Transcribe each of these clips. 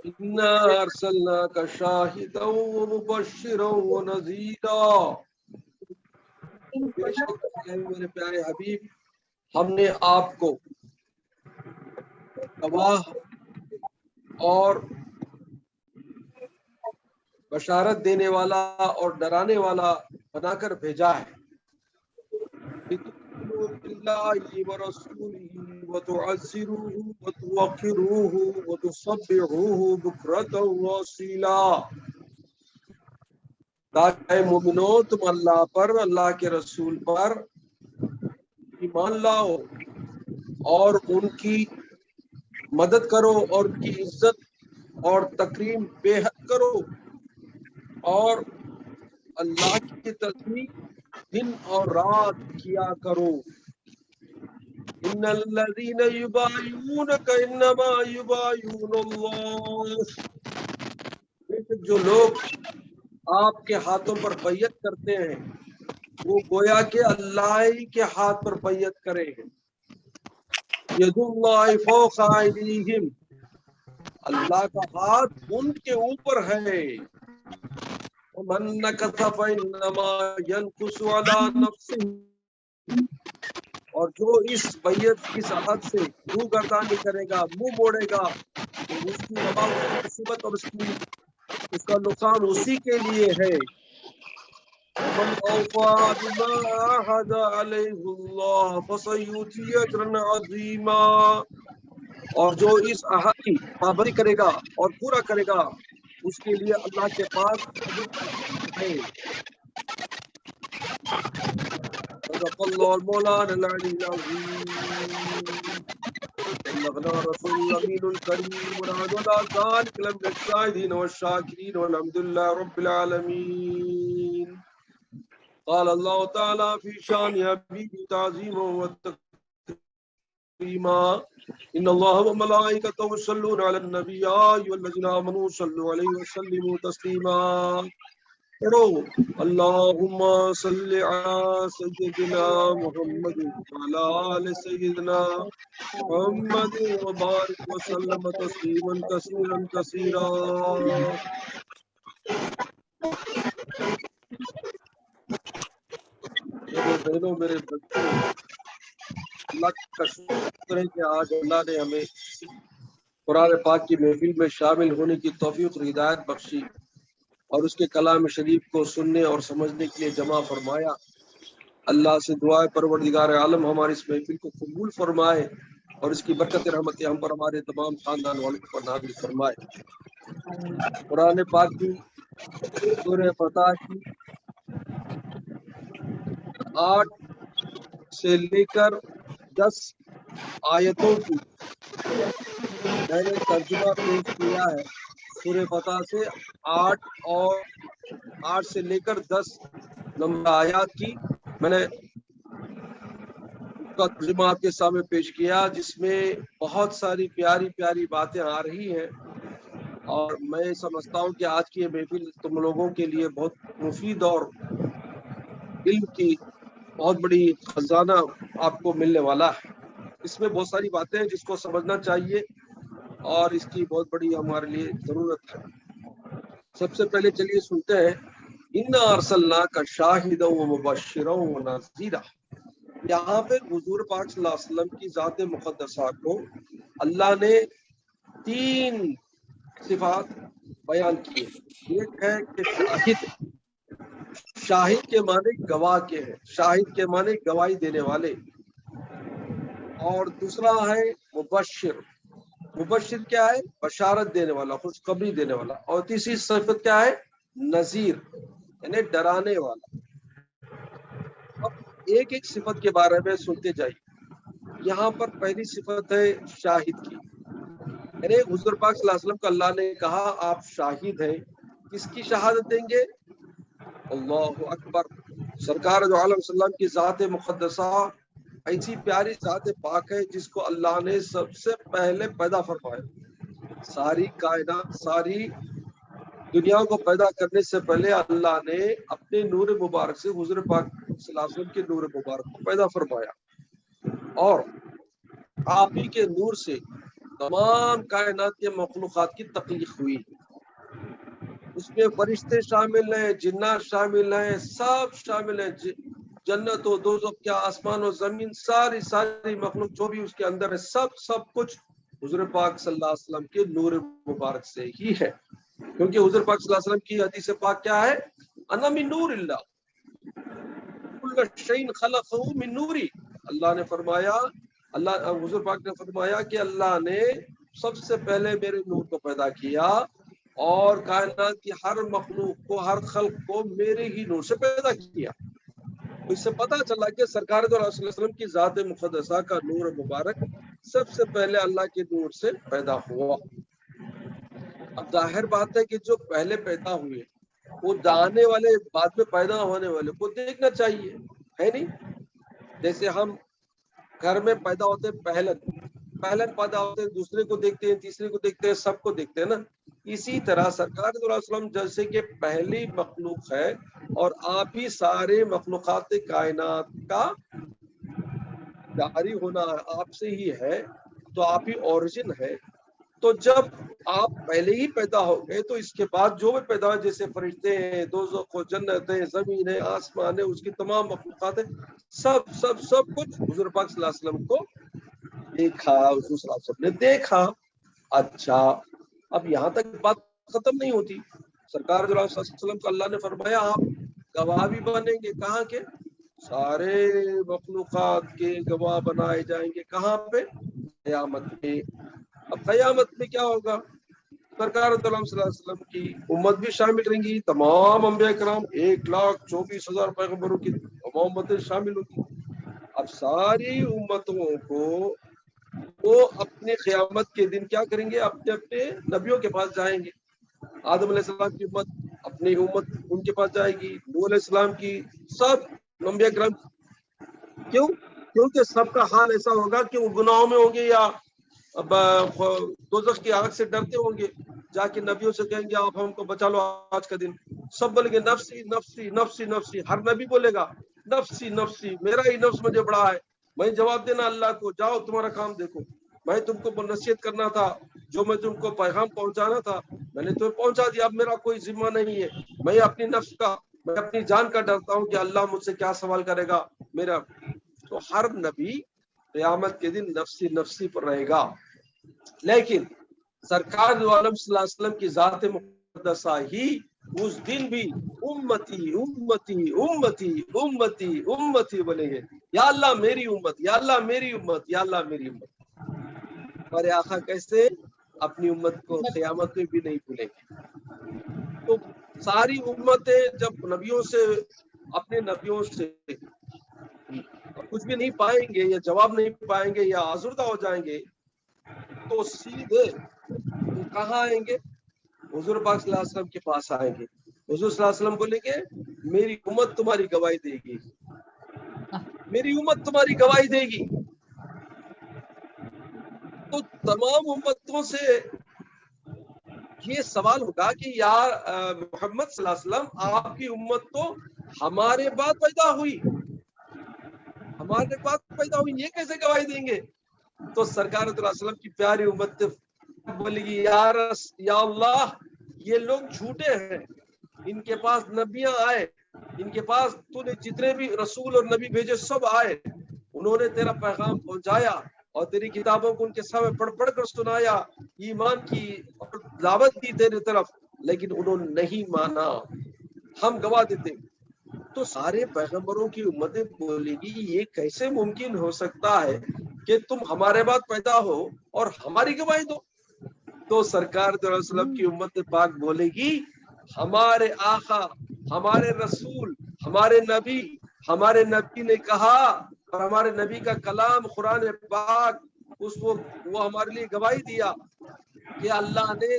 انا ارسلناک شاہدا ومبشرا ونذیرا، بے شک اے میرے پیارے حبیب ہم نے آپ کو گواہ اور بشارت دینے والا اور ڈرانے والا بنا کر بھیجا ہے، لِتُؤْمِنُوا بِاللَّهِ وَرَسُولِهِ وَتُعَزِّرُوهُ وَتُوَقِّرُوهُ وَتُسَبِّحُوهُ بُكْرَةً وَأَصِيلًا، تاکہ مومنو تم اللہ پر، اللہ کے رسول پر ایمان لاؤ اور ان کی مدد کرو اور ان کی عزت اور تکریم بے حد کرو، اور اللہ کی تسبیح دن اور رات کیا کرو۔ ان الذین یبایعونک انما یبایعون اللہ، بے شک جو لوگ آپ کے ہاتھوں پر بیعت کرتے ہیں وہ گویا کہ اللہ ہی کے ہاتھ پر بیعت کرے ہیں۔ ید اللہ فوق ایدیہم، اللہ کا ہاتھ ان کے اوپر ہے۔ ومن نکث فانما ینکث علی نفسہ، اور جو اس بیعت کی عہد سے روگردانی کرے گا، منہ موڑے گا، تو اس کی وبا، اس کی مصیبت اور اس کا نقصان اسی کے لیے ہے۔ ومن اوفى بما عاهد عليه الله فسيؤتيه اجرا عظيما، اور جو اس عہد کی پابندی کرے گا اور پورا کرے گا اس کے لیے اللہ کے پاس اجر ہے۔ صدق اللہ المولانا العلی العظیم، بلغنا رسول الامین الکریم، ونحن على ذلك لمن الشاهدین والشاکرین، والحمد للہ رب العالمین۔ قال اللہ تعالی فی شان حبیبی تعظیما وتکریما، ان اللہ وملائکتہ یصلون علی النبی یا ایھا الذین آمنوا صلوا علیہ وسلموا تسلیما۔ پڑھو اللہم صلی علی سیدنا محمد وعلی آل سیدنا محمد وبارک وسلم تسلیما کثیرا کثیرا۔ میرے بہنوں، میرے بچوں، اللہ کا شکر ہے کہ آج اللہ نے ہمیں قرآن پاک کی محفل میں شامل ہونے کی توفیق اور ہدایت بخشی اور اس کے کلام شریف کو سننے اور سمجھنے کے لیے جمع فرمایا۔ اللہ سے دعائے پروردگار عالم ہماری اس محفل کو قبول فرمائے اور اس کی برکت رحمتیں ہم پر، ہمارے تمام خاندان والوں پر نازل فرمائے۔ قرآن پاک کی سورہ فتح کی 8 سے لے کر 10 آیتوں کی میں نے ترجمہ پیش کیا ہے۔ سورہ فتح سے 8 سے لے کر 10 نمبر آیات کی میں نے اس کا ترجمہ آپ کے سامنے پیش کیا، جس میں بہت ساری پیاری پیاری باتیں آ رہی ہیں، اور میں سمجھتا ہوں کہ آج کی یہ محفل تم لوگوں کے لیے بہت مفید اور علم کی بہت بڑی خزانہ آپ کو ملنے والا ہے۔ اس میں بہت ساری باتیں ہیں جس کو سمجھنا چاہیے اور اس کی بہت بڑی ہمارے لیے ضرورت ہے۔ سب سے پہلے چلیے سنتے ہیں انا ارسلناک شاہدا ومبشرا ونذیرا۔ یہاں پہ حضور پاک صلی اللہ علیہ وسلم کی ذات مقدسہ کو اللہ نے 3 صفات بیان کیے۔ ایک ہے کہ شاہد کے معنی گواہ کے ہیں، شاہد کے معنی گواہی دینے والے، اور دوسرا ہے مبشر۔ مبشر کیا ہے؟ بشارت دینے والا، خوشخبری دینے والا، اور تیسری صفت کیا ہے؟ نذیر، یعنی ڈرانے والا۔ اب ایک ایک صفت کے بارے میں سنتے جائیے۔ یہاں پر پہلی صفت ہے شاہد کی، یعنی حضور پاک صلی اللہ علیہ وسلم کو اللہ نے کہا آپ شاہد ہیں۔ کس کی شہادت دیں گے؟ اللہ اکبر، سرکار دو عالم صلی اللہ علیہ وسلم کی ذات مقدسہ ایسی پیاری ذات پاک ہے جس کو اللہ نے سب سے پہلے پیدا فرمایا۔ ساری کائنات، ساری دنیا کو پیدا کرنے سے پہلے اللہ نے اپنے نور مبارک سے حضور پاک صلی اللہ علیہ وسلم کے نور مبارک کو پیدا فرمایا، اور آپ ہی کے نور سے تمام کائنات کے مخلوقات کی تخلیق ہوئی. اس میں فرشتے شامل ہیں، جنات شامل ہیں، سب شامل ہیں. جنت و دوزخ کیا، آسمان و زمین، ساری مخلوق جو بھی اس کے اندر ہے، سب کچھ حضور پاک صلی اللہ علیہ وسلم کے نور مبارک سے ہی ہے. کیونکہ حضور پاک صلی اللہ علیہ وسلم کی حدیث پاک کیا ہے؟ انا من نور اللہ کل شیء خلقہ من نوری. اللہ نے فرمایا، حضور پاک نے فرمایا کہ اللہ نے سب سے پہلے میرے نور کو پیدا کیا اور کائنات کی ہر مخلوق کو، ہر خلق کو میرے ہی نور سے پیدا کیا. اس سے پتہ چلا کہ سرکار دو اللہ علیہ وسلم کی ذات مقدسہ کا نور مبارک سب سے پہلے اللہ کے نور سے پیدا ہوا. اب ظاہر بات ہے کہ جو پہلے پیدا ہوئے وہ آنے والے، بعد میں پیدا ہونے والے کو دیکھنا چاہیے، ہے نہیں؟ جیسے ہم گھر میں پیدا ہوتے ہیں، پہلن پیدا ہوتے ہیں، دوسرے کو دیکھتے ہیں، تیسرے کو دیکھتے ہیں، سب کو دیکھتے ہیں نا. اسی طرح سرکار صلی اللہ علیہ وسلم جیسے کہ پہلی مخلوق ہے اور آپ ہی سارے مخلوقات کائنات کا جاری ہونا آپ سے ہی ہے، تو آپ ہی اوریجن ہے. تو جب آپ پہلے ہی پیدا ہو گئے تو اس کے بعد جو بھی پیدا ہو، جیسے فرشتے ہیں، دوزخ و جنت ہے، زمین ہے، آسمان ہے، اس کی تمام مخلوقات ہے، سب کچھ حضور پاک صلی اللہ علیہ وسلم کو دیکھا، حضور صلی اللہ علیہ وسلم نے دیکھا. اچھا، اب یہاں تک بات ختم نہیں ہوتی. سرکار صلی اللہ علیہ وسلم کو اللہ نے فرمایا آپ گواہ بھی بنیں گے. کہاں کے؟ سارے مخلوقات کے گواہ بنائے جائیں گے. کہاں پہ؟ قیامت میں. اب قیامت میں کیا ہوگا؟ سرکار صلی اللہ علیہ وسلم کی امت بھی شامل رہیں گی، تمام انبیاء کرام 1,24,000 پیغمبروں کی تمام امتیں شامل ہوگی. اب ساری امتوں کو وہ اپنے قیامت کے دن کیا کریں گے؟ اپنے اپنے نبیوں کے پاس جائیں گے. آدم علیہ السلام کی امت اپنی امت ان کے پاس جائے گی، نوح علیہ السلام کی، سب انبیاء کرام. کیوں؟ کیونکہ سب کا حال ایسا ہوگا کہ وہ گناہوں میں ہوں گے یا دوزخ کی آگ سے ڈرتے ہوں گے. جا کے نبیوں سے کہیں گے آپ ہم کو بچا لو آج کا دن. سب بولیں گے نفسی نفسی نفسی نفسی. ہر نبی بولے گا نفسی نفسی، میرا ہی نفس مجھے بڑا ہے. میں جواب دینا اللہ کو، جاؤ تمہارا کام دیکھو، میں تم کو نصیحت کرنا تھا، جو میں تم کو پیغام پہنچانا تھا میں نے تمہیں پہنچا دیا. اب میرا کوئی ذمہ نہیں ہے. میں اپنی نفس کا، میں اپنی جان کا ڈرتا ہوں کہ اللہ مجھ سے کیا سوال کرے گا میرا. تو ہر نبی قیامت کے دن نفسی نفسی پر رہے گا. لیکن سرکار دو عالم صلی اللہ علیہ وسلم کی ذات مقدسہ ہی اس دن بھی امتی امتی امتی امتی امتی بولیں گے. یا اللہ میری امت، یا اللہ میری امت، یا اللہ میری امت. ہمارے آقا کیسے اپنی امت کو قیامت میں بھی نہیں بھولیں گے. تو ساری امتیں جب نبیوں سے، اپنے نبیوں سے کچھ بھی نہیں پائیں گے یا جواب نہیں پائیں گے یا آزردہ ہو جائیں گے تو سیدھے کہاں آئیں گے؟ حضور پاک صلی اللہ علیہ وسلم کے پاس آئیں گے. حضور صلی اللہ علیہ وسلم بولیں گے میری امت تمہاری گواہی دے گی، میری امت تمہاری گواہی دے گی. تو تمام امتوں سے یہ سوال ہوگا کہ یا محمد صلی اللہ علیہ وسلم آپ کی امت تو ہمارے بعد پیدا ہوئی، ہمارے بعد پیدا ہوئی، یہ کیسے گواہی دیں گے؟ تو سرکار صلی اللہ علیہ وسلم کی پیاری امت بولے گی یا اللہ یہ لوگ جھوٹے ہیں، ان کے پاس نبیاں آئے، ان کے پاس تو نے جتنے بھی رسول اور نبی بھیجے سب آئے، انہوں نے تیرا پیغام پہنچایا اور تیری کتابوں کو ان کے سامنے پڑھ کر سنایا، ایمان کی اور دعوت دی تیری طرف، لیکن انہوں نے نہیں مانا. ہم گواہ دیتے. تو سارے پیغمبروں کی امتیں بولے گی یہ کیسے ممکن ہو سکتا ہے کہ تم ہمارے بعد پیدا ہو اور ہماری گواہی دو؟ تو سرکار صلی اللہ علیہ وسلم کی امت پاک بولے گی ہمارے آقا، ہمارے رسول، ہمارے نبی نے کہا، اور ہمارے نبی کا کلام قرآن پاک وہ ہمارے لیے گواہی دیا کہ اللہ نے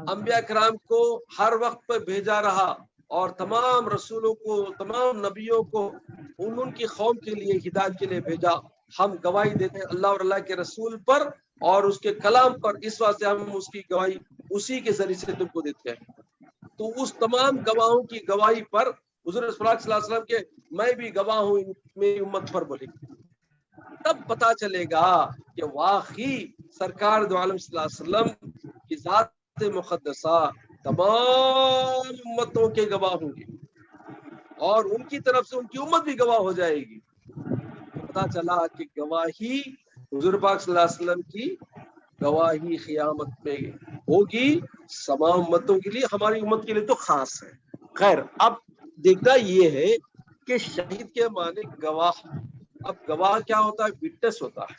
انبیاء کرام کو ہر وقت پر بھیجا رہا اور تمام رسولوں کو، تمام نبیوں کو ان کی قوم کے لیے ہدایت کے لیے بھیجا. ہم گواہی دیتے ہیں اللہ اور اللہ کے رسول پر اور اس کے کلام پر، اس واسطے ہم اس کی گواہی اسی کے ذریعے سے تم کو دیتے ہیں. تو اس تمام گواہوں کی گواہی پر حضور صلی اللہ علیہ وسلم کے میں بھی گواہ ہوں میری امت پر بولے. تب پتا چلے گا کہ واقعی سرکار دو عالم صلی اللہ علیہ وسلم کی ذات مقدسہ تمام امتوں کے گواہ ہوں گے اور ان کی طرف سے ان کی امت بھی گواہ ہو جائے گی. پتا چلا کہ گواہی حضور پاک صلی اللہ علیہ وسلم کی گواہی قیامت میں ہوگی تمام امتوں کے لیے, ہماری امت کے لیے تو خاص ہے. خیر, اب دیکھنا یہ ہے کہ شہید کے معنی گواہ. اب گواہ کیا ہوتا ہے؟ وٹنس ہوتا ہے.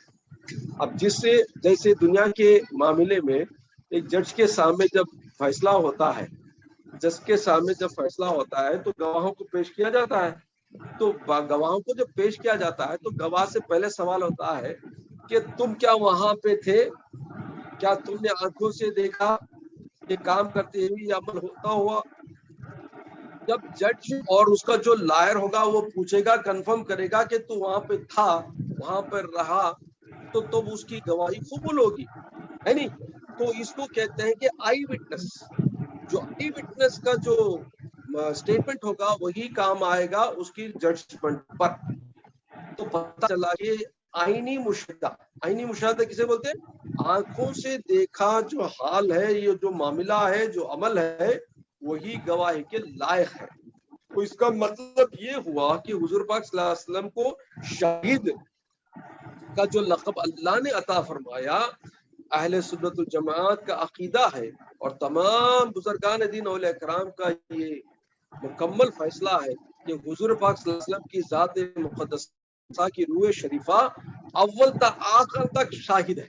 اب جیسے دنیا کے معاملے میں ایک جج کے سامنے جب فیصلہ ہوتا ہے, تو گواہوں کو پیش کیا جاتا ہے. تو گواہوں کو جب پیش کیا جاتا ہے تو گواہ سے پہلے سوال ہوتا ہے کہ تم کیا وہاں پہ تھے, کیا تم نے آنکھوں سے دیکھا یہ کام کرتے ہوئے یا عمل ہوتا ہوا. جب جج اور اس کا جو لائر ہوگا وہ پوچھے گا, کنفرم کرے گا کہ تو وہاں پہ تھا, وہاں پر رہا, تو تب اس کی گواہی قبول ہوگی, ہے نہیں. تو اس کو کہتے ہیں کہ آئی وٹنس. جو آئی وٹنس کا جو اسٹیٹمنٹ ہوگا وہی کام آئے گا اس کی ججمنٹ پر. تو پتہ چلا کہ آئینی مشاہدہ کسے بولتے ہیں؟ آنکھوں سے دیکھا جو حال ہے, یہ جو معاملہ ہے, جو عمل ہے, وہی گواہی کے لائق ہے. تو اس کا مطلب یہ ہوا کہ حضور پاک صلی اللہ علیہ وسلم کو شہید کا جو لقب اللہ نے عطا فرمایا, اہل سنت الجماعت کا عقیدہ ہے اور تمام بزرگان دین اولیاء کرام کا یہ مکمل فیصلہ ہے کہ حضور پاک صلی اللہ علیہ وسلم کی ذات مقدسہ کی روح شریفہ اول تا آخر تک شاہد ہے.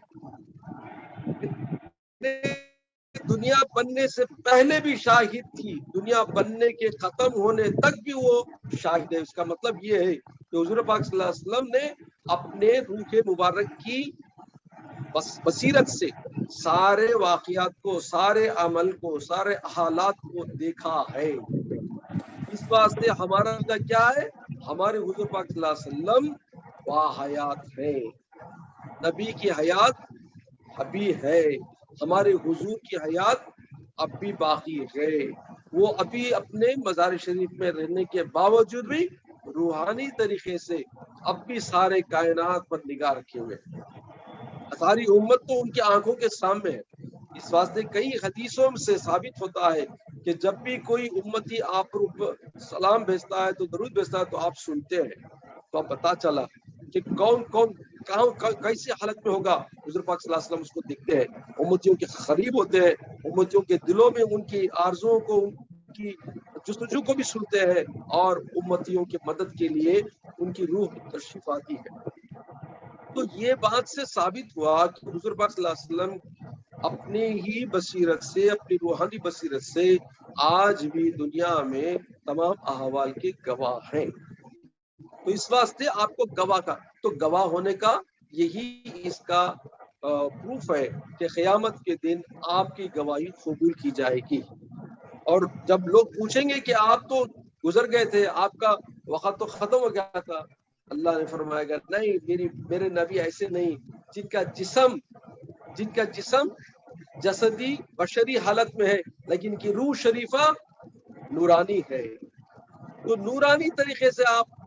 دنیا بننے سے پہلے بھی شاہد تھی, دنیا بننے کے ختم ہونے تک بھی وہ شاہد ہے. اس کا مطلب یہ ہے کہ حضور پاک صلی اللہ علیہ وسلم نے اپنے روح مبارک کی بصیرت سے سارے واقعات کو, سارے عمل کو, سارے حالات کو دیکھا ہے. اس واسطے ہمارا کیا ہے؟ ہمارے حضور پاک صلی اللہ علیہ وسلم باحیات ہے, نبی کی حیات ابھی ہے, ہمارے حضور کی حیات اب بھی باقی ہے. وہ ابھی اپنے مزار شریف میں رہنے کے باوجود بھی روحانی طریقے سے اب بھی سارے کائنات پر نگاہ رکھے ہوئے. ساری امت تو ان کی آنکھوں کے سامنے ہے. اس واسطے کئی حدیثوں سے ثابت ہوتا ہے کہ جب بھی کوئی امتی آپ پر سلام بھیجتا ہے, تو درود بھیجتا ہے, تو آپ سنتے ہیں. تو اب پتا چلا کہ کون کیسی حالت میں ہوگا. حضور پاک صلی اللہ علیہ وسلم اس کو دیکھتے ہیں, امتیوں کے قریب ہوتے ہیں, امتیوں کے دلوں میں ان کی آرزوؤں کو, ان کی جستجو کو بھی سنتے ہیں, اور امتیوں کی مدد کے لیے ان کی روح تشریف آتی ہے. تو یہ بات سے ثابت ہوا کہ حضور پاک صلی اللہ علیہ وسلم اپنی ہی بصیرت سے, اپنی روحانی بصیرت سے آج بھی دنیا میں تمام احوال کے گواہ ہیں. تو اس واسطے آپ کو گواہ ہونے کا یہی اس کا پروف ہے کہ قیامت کے دن آپ کی گواہی قبول کی جائے گی. اور جب لوگ پوچھیں گے کہ آپ تو گزر گئے تھے, آپ کا وقت تو ختم ہو گیا تھا, اللہ نے فرمایا گا نہیں, میرے نبی ایسے نہیں, جن کا جسم جسدی بشری حالت میں ہے لیکن کی روح شریفہ نورانی ہے. تو نورانی طریقے سے آپ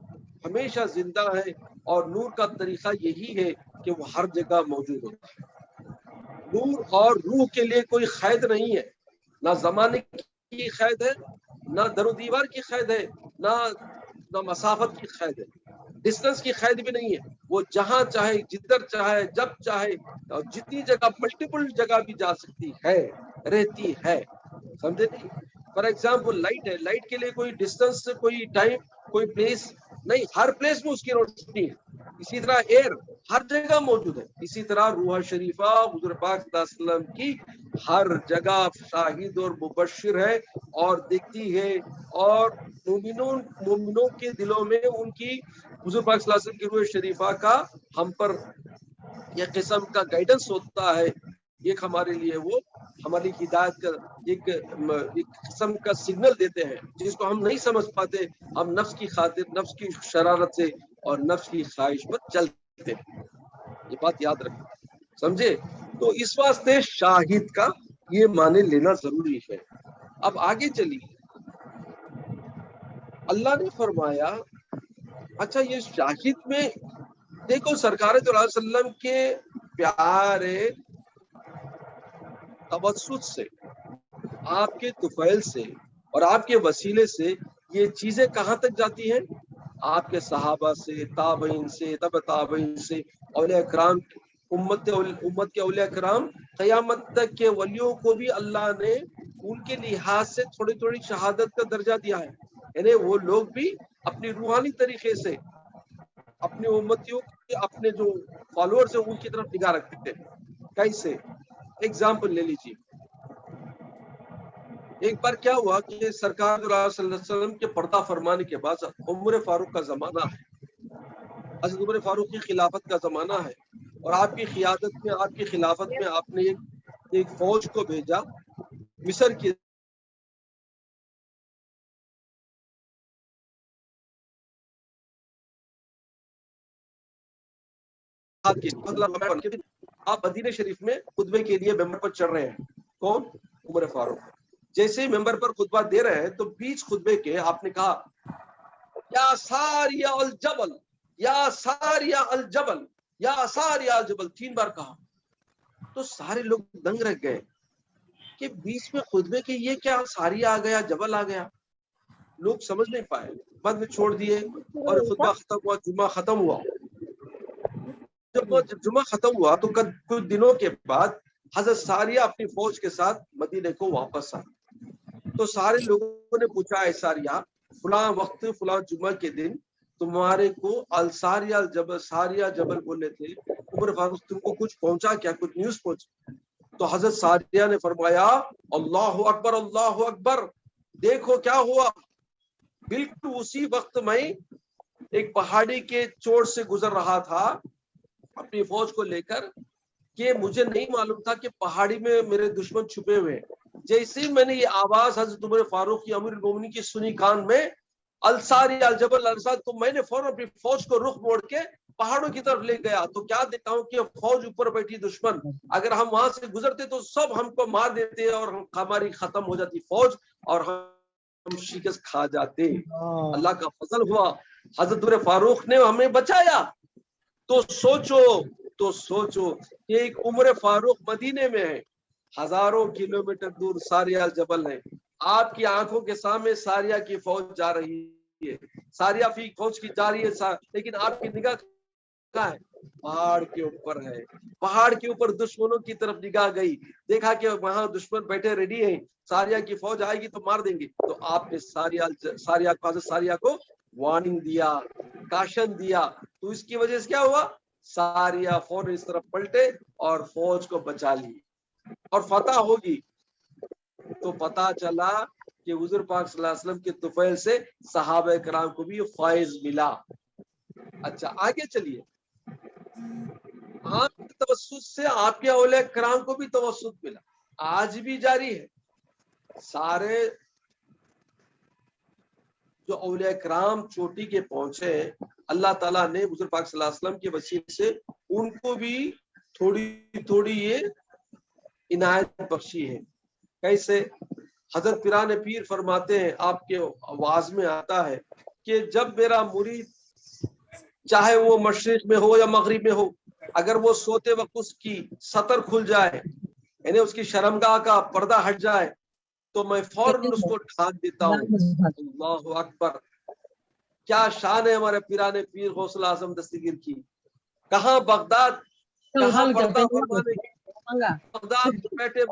ہمیشہ زندہ ہے, اور نور کا طریقہ یہی ہے کہ وہ ہر جگہ موجود ہوتا ہے. نور اور روح کے لیے کوئی قید نہیں ہے, نہ زمانے کی قید ہے, نہ در و دیوار کی قید ہے, نہ مسافت کی قید ہے, ڈسٹنس کی قید بھی نہیں ہے. وہ جہاں چاہے, جدھر چاہے, جب چاہے, اور جتنی جگہ, ملٹیپل جگہ بھی جا سکتی ہے, رہتی ہے. سمجھے نہیں؟ فار ایگزامپل لائٹ ہے, لائٹ کے لیے کوئی ڈسٹنس, کوئی ٹائم, کوئی پلیس نہیں, ہر پلیس میں اس کی روشنی ہے. اسی طرح ایئر ہر جگہ موجود ہے. اسی طرح روح شریفہ حضور پاک صلی اللہ علیہ وسلم کی ہر جگہ شاہد اور مبشر ہے اور دیکھتی ہے, اور مومنوں کے دلوں میں ان کی حضور پاک صلی اللہ علیہ وسلم کی روح شریفہ کا ہم پر یہ قسم کا گائیڈنس ہوتا ہے. ایک ہمارے لیے وہ ہماری ہدایت کا ایک قسم کا سگنل دیتے ہیں جس کو ہم نہیں سمجھ پاتے. ہم نفس کی خاطر, نفس کی شرارت سے اور نفس کی خواہش پر چلتے ہیں. یہ بات یاد رکھیں, سمجھے؟ تو اس واسطے شاہد کا یہ معنی لینا ضروری ہے. اب آگے چلیے, اللہ نے فرمایا اچھا یہ شاہد میں دیکھو سرکار صلی اللہ علیہ وسلم کے پیارے توسط سے، آپ کے طفیل سے اور آپ کے وسیلے سے یہ چیزیں کہاں تک جاتی ہیں؟ آپ کے صحابہ سے، تابعین سے، تبع تابعین سے، اولیاء کرام، امت کے اولیاء کرام، قیامت تک کے ولیوں کو بھی اللہ نے ان کے لحاظ سے تھوڑی تھوڑی شہادت کا درجہ دیا ہے. یعنی وہ لوگ بھی اپنی روحانی طریقے سے اپنے امتیوں کے، اپنے جو فالوورز ہیں ان کی طرف نگاہ رکھتے ہیں. کیسے؟ ایگزامپل لے لیجیے. ایک بار کیا ہوا کہ سرکار صلی اللہ علیہ وسلم کے پردہ فرمانے کے بعد عمر فاروق کا زمانہ ہے، حضرت عمر فاروق کی خلافت کا زمانہ ہے، اور آپ کی قیادت میں، آپ کی خلافت میں آپ نے ایک فوج کو بھیجا مصر کی آپ مدینہ شریف میں خطبے کے لیے ممبر پر چڑھ رہے ہیں. کون؟ عمر فاروق. جیسے ہی ممبر پر خطبہ دے رہے ہیں تو بیچ خطبے کے آپ نے کہا یا ساریہ الجبل، یا ساریہ الجبل، یا ساریہ الجبل، 3 بار کہا. تو سارے لوگ دنگ رہ گئے کہ بیچ میں خطبے کے یہ کیا ساریہ آ گیا، جبل آ گیا. لوگ سمجھ نہیں پائے، بعد میں چھوڑ دیے اور خطبہ ختم ہوا، جمعہ ختم ہوا. جب جمعہ ختم ہوا تو کچھ دنوں کے بعد حضرت ساریہ اپنی فوج کے ساتھ مدینے کو واپس آئے. تو سارے لوگوں نے پوچھا ہے ساریہ، فلاں وقت فلاں جمعہ کے دن تمہارے کو الساریہ الجبل، ساریہ جبل بولے تھے، عمر فاروق تم کو کچھ پہنچا کیا، کچھ نیوز پہنچا؟ تو حضرت ساریہ نے فرمایا اللہ اکبر، اللہ اکبر، دیکھو کیا ہوا. بالکل اسی وقت میں ایک پہاڑی کے چوٹ سے گزر رہا تھا اپنی فوج کو لے کر، کہ مجھے نہیں معلوم تھا کہ پہاڑی میں میرے دشمن چھپے ہوئے. جیسے ہی میں نے یہ آواز حضرت عمر فاروق کی، امیر المومنین کی سنی کان میں، الساری الجبل السار، تو میں نے فوراً اپنی فوج کو رخ موڑ کے پہاڑوں کی طرف لے گیا. تو کیا دیکھتا ہوں کہ فوج اوپر بیٹھی دشمن، اگر ہم وہاں سے گزرتے تو سب ہم کو مار دیتے اور ہماری ختم ہو جاتی فوج اور ہم شکست کھا جاتے. اللہ کا فضل ہوا، حضرت عمر فاروق نے ہمیں بچایا. تو سوچو کہ ایک عمر فاروق مدینے میں ہے، ہزاروں کلومیٹر دور ساریہ الجبل ہے، آپ کی آنکھوں کے سامنے ساریہ کی فوج جا رہی ہے، ساریہ فوج کی جا رہی ہے، لیکن آپ کی نگاہ کہاں ہے؟ پہاڑ کے اوپر ہے. پہاڑ کے اوپر دشمنوں کی طرف نگاہ گئی، دیکھا کہ وہاں دشمن بیٹھے ریڈی ہیں، ساریہ کی فوج آئے گی تو مار دیں گے. تو آپ نے ساریہ کو وارننگ دیا، کاشن دیا. تو اس کی وجہ سے کیا ہوا؟ ساریہ فوج اس طرف پلٹے اور فوج کو بچا لی اور فتح ہوگی. تو پتا چلا کہ حضور پاک صلی اللہ علیہ وسلم کے طفیل سے صحابہ کرام کو بھی فائز ملا. اچھا آگے چلیے. آپ کے توسط سے آپ کے اولیاء کرام کو بھی توسط ملا، آج بھی جاری ہے. سارے جو اولیاء کرام چوٹی کے پہنچے، اللہ تعالیٰ نے حضور پاک صلی اللہ علیہ وسلم کے وسیلے سے ان کو بھی تھوڑی تھوڑی یہ عنایت بخشی ہے. کیسے؟ حضرت پیران پیر فرماتے ہیں، آپ کے آواز میں آتا ہے کہ جب میرا مرید چاہے وہ مشرق میں ہو یا مغرب میں ہو، اگر وہ سوتے وقت اس کی سطر کھل جائے، یعنی اس کی شرمگاہ کا پردہ ہٹ جائے، تو میں فوراً اس کو ڈھانک دیتا ہوں. اللہ اکبر، کیا شان ہے ہمارے پیران پیر غوث الاعظم دستگیر کی. کہاں بغداد، کہاں پردہ فرمانے کی، بغداد میں بیٹھے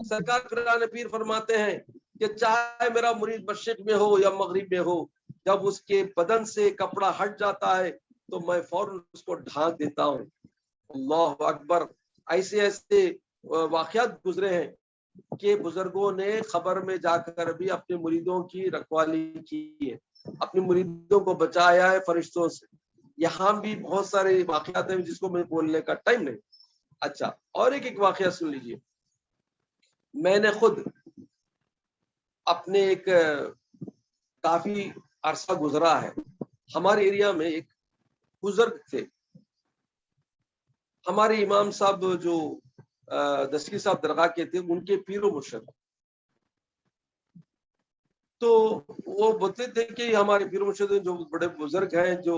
سرکار پیران پیر فرماتے ہیں کہ چاہے میرا مرید مشرق میں ہو یا مغرب میں ہو، جب اس کے بدن سے کپڑا ہٹ جاتا ہے تو میں فوراً اس کو ڈھانک دیتا ہوں. اللہ اکبر. ایسے ایسے واقعات گزرے ہیں کہ بزرگوں نے خبر میں جا کر بھی اپنے مریدوں کی رکھوالی کی ہے، اپنے مریدوں کو بچایا ہے فرشتوں سے. یہاں بھی بہت سارے واقعات ہیں جس کو میں بولنے کا ٹائم نہیں. اچھا اور ایک واقعہ سن لیجیے. میں نے خود اپنے ایک کافی عرصہ گزرا ہے، ہمارے ایریا میں ایک بزرگ تھے، ہمارے امام صاحب جو دستگیر صاحب درگاہ کے تھے، ان کے پیر و مرشد. تو وہ بولتے تھے کہ ہمارے پیر و مرشد جو بڑے بزرگ ہیں، جو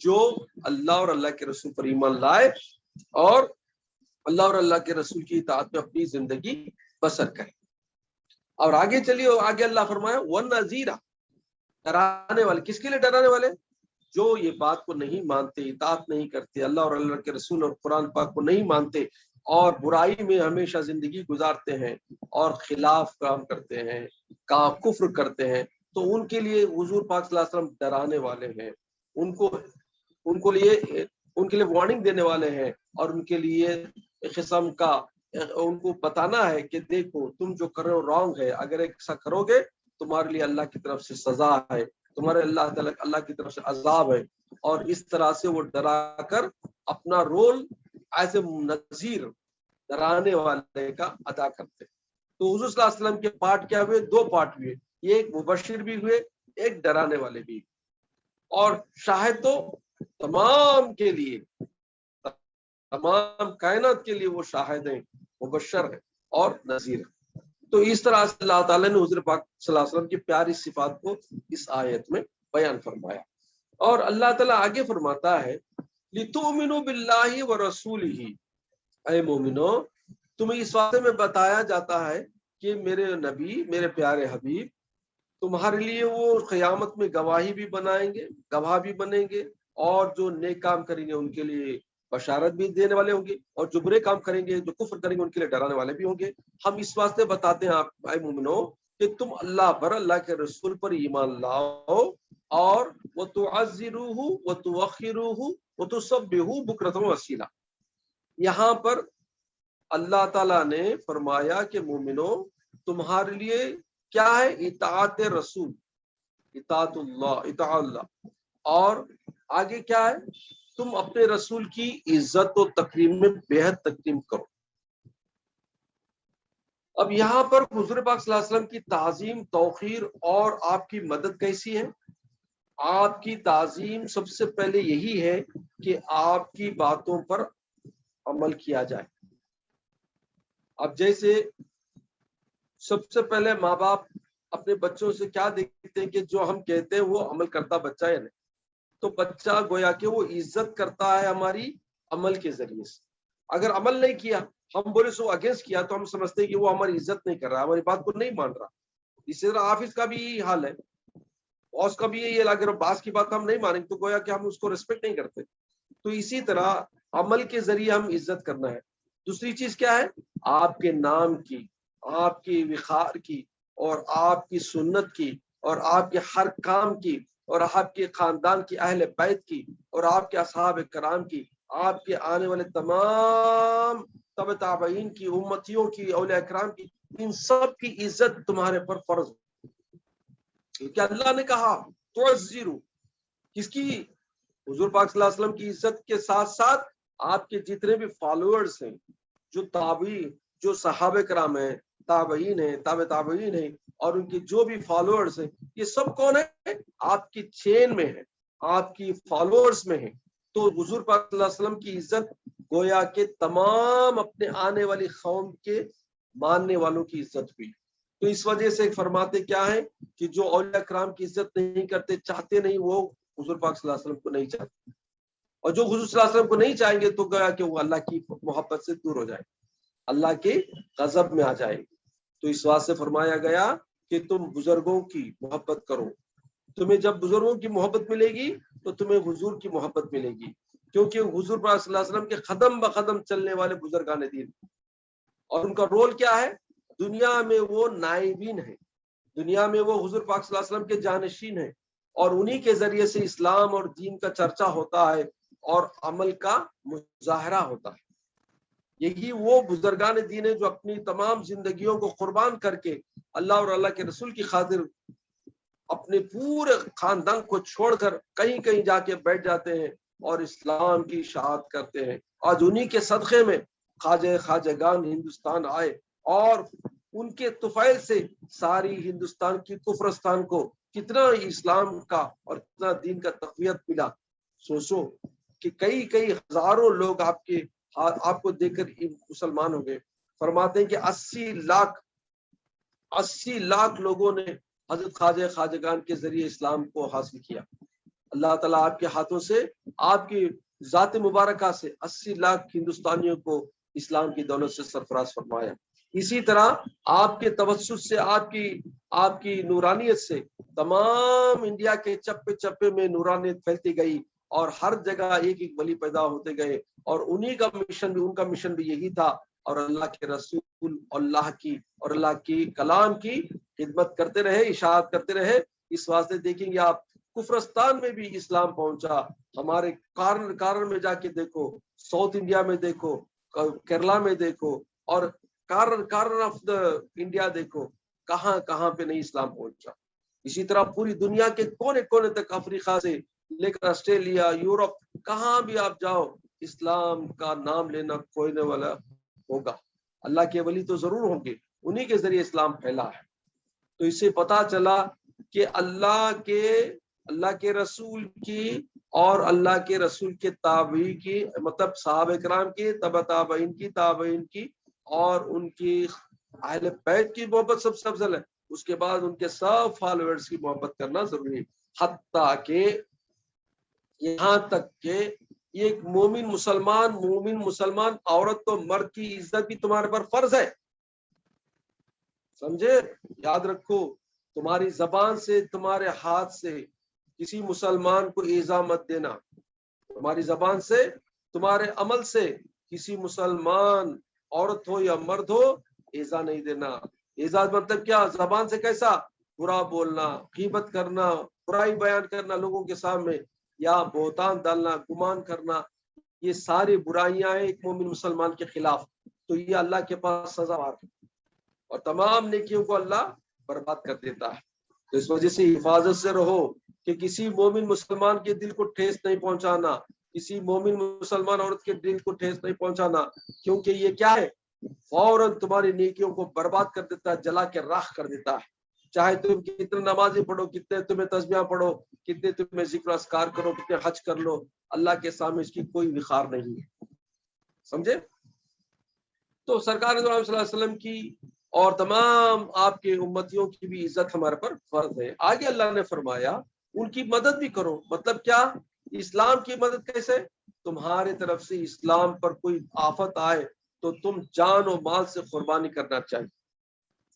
جو اللہ اور اللہ کے رسول پر ایمان لائے اور اللہ اور اللہ کے رسول کی اطاعت میں اپنی زندگی بسر کرے۔ اور آگے چلیے، آگے اللہ فرمایا وَالنَّذِيرَ، ڈرانے والے۔ کس کے لیے ڈرانے والے؟ جو یہ بات کو نہیں مانتے، اطاعت نہیں کرتے، اللہ اور اللہ کے رسول اور قرآن پاک کو نہیں مانتے اور برائی میں ہمیشہ زندگی گزارتے ہیں اور خلاف کام کرتے ہیں، کفر کرتے ہیں، تو ان کے لیے حضور پاک صلی اللہ علیہ وسلم ڈرانے والے ہیں، ان کے لیے وارننگ دینے والے ہیں، اور ان کے لیے ایک قسم کا ان کو بتانا ہے کہ دیکھو تم جو کر رہے ہو رانگ ہے، اگر ایسا کرو گے تمہارے لیے اللہ کی طرف سے سزا ہے، تمہارے اللہ کی طرف سے عذاب ہے۔ اور اس طرح سے وہ ڈرا کر اپنا رول ایز اے نذیر، ڈرانے والے کا ادا کرتے۔ تو حضور صلی اللہ علیہ وسلم کے پارٹ کیا ہوئے؟ دو پارٹ ہوئے، ایک مبشر بھی ہوئے، ایک ڈرانے والے بھی، اور شاہد تو تمام کے لیے، تمام کائنات کے لیے وہ شاہد ہیں، مبشر ہیں اور نذیر ہیں۔ تو اس طرح سے اللہ تعالیٰ نے حضور پاک صلی اللہ علیہ وسلم کی پیاری صفات کو اس آیت میں بیان فرمایا۔ اور اللہ تعالیٰ آگے فرماتا ہے لِتُؤْمِنُوا بِاللَّهِ وَرَسُولِهِ، اے مومنو تمہیں اس واقعے میں بتایا جاتا ہے کہ میرے نبی، میرے پیارے حبیب تمہارے لیے وہ قیامت میں گواہی بھی بنائیں گے، گواہ بھی بنیں گے، اور جو نیک کام کریں گے ان کے لیے بشارت بھی دینے والے ہوں گے، اور جو برے کام کریں گے، جو کفر کریں گے، ان کے لیے ڈرانے والے بھی ہوں گے۔ ہم اس واسطے بتاتے ہیں آپ اے مومنو کہ تم اللہ پر، اللہ کے رسول پر ایمان لاؤ، اور وَتُعَزِّرُوهُ وَتُوَقِّرُوهُ وَتُسَبِّحُوهُ بُكْرَةً وَأَصِيلًا۔ یہاں پر اللہ تعالیٰ نے فرمایا کہ مومنو تمہارے لیے کیا ہے؟ اطاعت رسول، اطاعت اللہ، اور آگے کیا ہے؟ تم اپنے رسول کی عزت و تکریم میں بے حد تکریم کرو۔ اب یہاں پر حضور پاک صلی اللہ علیہ وسلم کی تعظیم، توقیر اور آپ کی مدد کیسی ہے؟ آپ کی تعظیم سب سے پہلے یہی ہے کہ آپ کی باتوں پر عمل کیا جائے۔ اب جیسے سب سے پہلے ماں باپ اپنے بچوں سے کیا دیکھتے ہیں کہ جو ہم کہتے ہیں وہ عمل کرتا بچہ ہے، نہیں تو بچہ گویا کہ وہ عزت کرتا ہے ہماری عمل کے ذریعے سے۔ اگر عمل نہیں کیا، ہم بولے سو اگینسٹ کیا، تو ہم سمجھتے ہیں کہ وہ ہماری عزت نہیں کر رہا، ہماری بات کو نہیں مان رہا۔ اسی طرح حافظ کا بھی یہی حال ہے، باس کا بھی یہی حال ہے، باس کی بات ہم نہیں مانیں تو گویا کہ ہم اس کو ریسپیکٹ نہیں کرتے۔ تو اسی طرح عمل کے ذریعے ہم عزت کرنا ہے۔ دوسری چیز کیا ہے؟ آپ کے نام کی، آپ کی وقار کی، اور آپ کی سنت کی، اور آپ کے ہر کام کی، اور آپ کے خاندان کی، اہل بیت کی، اور آپ کے اصحاب کرام کی، آپ کے آنے والے تمام تبع تابعین کی، امتیوں کی، اولیاء کرام کی، ان سب کی عزت تمہارے پر فرض ہے۔ کیونکہ اللہ نے کہا تعزروا، کس کی؟ حضور پاک صلی اللہ علیہ وسلم کی عزت کے ساتھ ساتھ آپ کے جتنے بھی فالوورز ہیں، جو تابعی، جو صحابہ کرام ہیں، تابعین ہیں، تابع تابعین ہیں، اور ان کے جو بھی فالوورز ہیں، یہ سب کون ہیں؟ آپ کی چین میں ہیں، آپ کی فالوورز میں ہیں۔ تو حضور پاک صلی اللہ علیہ وسلم کی عزت گویا کہ تمام اپنے آنے والی قوم کے ماننے والوں کی عزت ہوئی۔ تو اس وجہ سے فرماتے کیا ہے کہ جو اولیاء کرام کی عزت نہیں کرتے، چاہتے نہیں، وہ حضور پاک صلی اللہ علیہ وسلم کو نہیں چاہتے، اور جو حضور صلی اللہ علیہ وسلم کو نہیں چاہیں گے تو گویا کہ وہ اللہ کی محبت سے دور ہو جائے، اللہ کے غضب میں آ جائے گی۔ تو اس بات سے فرمایا گیا کہ تم بزرگوں کی محبت کرو۔ تمہیں جب بزرگوں کی محبت ملے گی تو تمہیں حضور کی محبت ملے گی، کیونکہ حضور پاک صلی اللہ علیہ وسلم کے قدم بقدم چلنے والے بزرگان دین، اور ان کا رول کیا ہے؟ دنیا میں وہ نائبین ہیں، دنیا میں وہ حضور پاک صلی اللہ علیہ وسلم کے جانشین ہیں، اور انہی کے ذریعے سے اسلام اور دین کا چرچا ہوتا ہے اور عمل کا مظاہرہ ہوتا ہے۔ یہی وہ بزرگان دین ہیں جو اپنی تمام زندگیوں کو قربان کر کے اللہ اور اللہ کے رسول کی خاطر اپنے پورے خاندان کو چھوڑ کر کہیں کہیں جا کے بیٹھ جاتے ہیں اور اسلام کی اشاعت کرتے ہیں۔ آج انہی کے صدقے میں خواجگان ہندوستان آئے، اور ان کے طفیل سے ساری ہندوستان کی کفرستان کو کتنا اسلام کا اور کتنا دین کا تقویت ملا۔ سوچو کہ کئی ہزاروں لوگ آپ کو دیکھ کر مسلمان ہو گئے۔ فرماتے ہیں کہ 80 لاکھ لوگوں نے حضرت خواجگان کے ذریعے اسلام کو حاصل کیا۔ اللہ تعالیٰ آپ کے ہاتھوں سے، آپ کی ذات مبارکہ سے 80 لاکھ ہندوستانیوں کو اسلام کی دولت سے سرفراز فرمایا۔ اسی طرح آپ کے توسط سے، آپ کی نورانیت سے تمام انڈیا کے چپے چپے میں نورانیت پھیلتی گئی، اور ہر جگہ ایک ایک ولی پیدا ہوتے گئے، اور انہی کا مشن بھی، ان کا مشن بھی یہی تھا، اور اللہ کے رسول اللہ کی اور اللہ کی کلام کی خدمت کرتے رہے، اشاعت کرتے رہے۔ اس واسطے دیکھیں گے آپ کفرستان میں بھی اسلام پہنچا، ہمارے کارن میں جا کے دیکھو، ساؤتھ انڈیا میں دیکھو، کیرلا میں دیکھو، اور کارن آف دا انڈیا دیکھو، کہاں کہاں پہ نہیں اسلام پہنچا۔ اسی طرح پوری دنیا کے کونے کونے تک، افریقہ سے لے کر آسٹریلیا، یورپ، کہاں بھی آپ جاؤ، اسلام کا نام لینا کوئی والا ہوگا، اللہ کے ولی تو ضرور ہوں گے، انہی کے ذریعے اسلام پھیلا ہے۔ تو اس سے پتا چلا کہ اللہ کے رسول کی اور اللہ کے رسول کے تابعی کی، مطلب صحابہ کرام کی، تبع تابعین کی، تابعین کی، اور ان کی اہل بیت کی محبت سب سے افضل ہے، اس کے بعد ان کے سب فالوورز کی محبت کرنا ضروری ہے، حتیٰ کہ یہاں تک کہ ایک مومن مسلمان عورت تو مرد کی عزت بھی تمہارے پر فرض ہے، سمجھے؟ یاد رکھو، تمہاری زبان سے، تمہارے ہاتھ سے کسی مسلمان کو ایذا مت دینا، تمہاری زبان سے، تمہارے عمل سے کسی مسلمان عورت ہو یا مرد ہو ایذا نہیں دینا۔ ایذا مطلب کیا؟ زبان سے کیسا؟ برا بولنا، غیبت کرنا، برائی بیان کرنا لوگوں کے سامنے، یا بہتان ڈالنا، گمان کرنا، یہ ساری برائیاں ہیں ایک مومن مسلمان کے خلاف، تو یہ اللہ کے پاس سزاوار ہے، اور تمام نیکیوں کو اللہ برباد کر دیتا ہے۔ تو اس وجہ سے حفاظت سے رہو کہ کسی مومن مسلمان کے دل کو ٹھیس نہیں پہنچانا، کسی مومن مسلمان عورت کے دل کو ٹھیس نہیں پہنچانا، کیونکہ یہ کیا ہے؟ فوراً تمہاری نیکیوں کو برباد کر دیتا ہے، جلا کے راکھ کر دیتا ہے۔ چاہے تم کتنے نمازیں پڑھو، کتنے تمہیں تسبیحاں پڑھو، کتنے تمہیں ذکر اذکار کرو، کتنے حج کر لو، اللہ کے سامنے اس کی کوئی وقار نہیں ہے، سمجھے؟ تو سرکار صلی اللہ علیہ وسلم کی اور تمام آپ کے امتیوں کی بھی عزت ہمارے پر فرض ہے۔ آگے اللہ نے فرمایا ان کی مدد بھی کرو، مطلب کیا؟ اسلام کی مدد کیسے؟ تمہارے طرف سے اسلام پر کوئی آفت آئے تو تم جان و مال سے قربانی کرنا چاہیے۔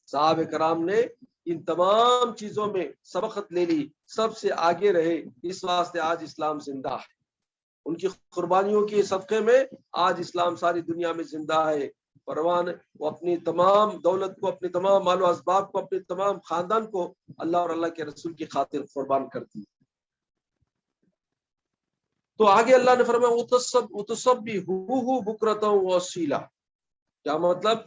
صحابہ کرام نے ان تمام چیزوں میں سبقت لے لی، سب سے آگے رہے، اس واسطے آج اسلام زندہ ہے، ان کی قربانیوں کے صدقے میں آج اسلام ساری دنیا میں زندہ ہے۔ پروان وہ اپنی تمام دولت کو، اپنے تمام مال و اسباب کو، اپنے تمام خاندان کو اللہ اور اللہ کے رسول کی خاطر قربان کرتی ہے۔ تو آگے اللہ نے فرمایا اُتَصَبِّحُوهُ بُكْرَةً وَأَصِيلًا، کیا مطلب؟